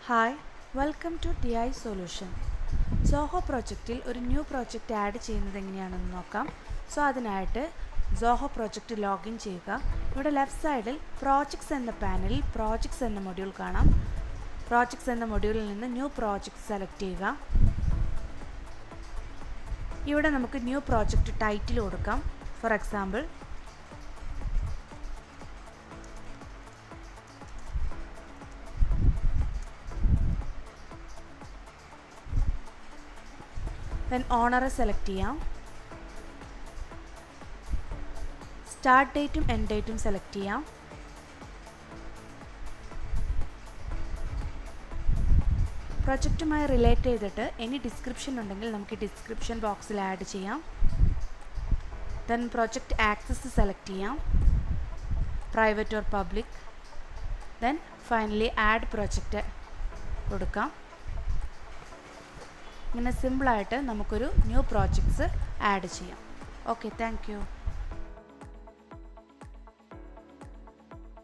Hi, welcome to TI solution. Zoho പ്രോജക്റ്റിൽ ഒരു new project add ചെയ്യുന്നത് എങ്ങനെയാണെന്ന് നോക്കാം. അതിനായിട്ട് സോഹോ പ്രോജക്റ്റ് ലോഗിൻ ചെയ്യുക. ഇവിടെ ലെഫ്റ്റ് സൈഡിൽ പ്രോജക്ട്സ് എന്ന പാനലിൽ പ്രോജക്ട്സ് എന്ന മൊഡ്യൂൾ കാണാം. പ്രോജക്ട്സ് എന്ന മൊഡ്യൂളിൽ നിന്ന് ന്യൂ പ്രോജക്റ്റ് സെലക്ട് ചെയ്യുക. ഇവിടെ നമുക്ക് ന്യൂ പ്രോജക്റ്റ് ടൈറ്റിൽ കൊടുക്കാം. ഫോർ എക്സാമ്പിൾ ഓണറെ സെലക്ട് ചെയ്യാം. സ്റ്റാർട്ട് ഡേറ്റും എൻഡ് ഡേറ്റും സെലക്ട് ചെയ്യാം. പ്രൊജക്റ്റുമായി റിലേറ്റ് ചെയ്തിട്ട് എനി ഡിസ്ക്രിപ്ഷൻ ഉണ്ടെങ്കിൽ നമുക്ക് ഡിസ്ക്രിപ്ഷൻ ബോക്സിൽ ആഡ് ചെയ്യാം. പ്രൊജക്റ്റ് ആക്സസ് സെലക്ട് ചെയ്യാം, private or public. Finally add project കൊടുക്കാം. ഇങ്ങനെ സിമ്പിളായിട്ട് നമുക്കൊരു ന്യൂ പ്രോജക്ട്സ് ആഡ് ചെയ്യാം. Okay, thank you.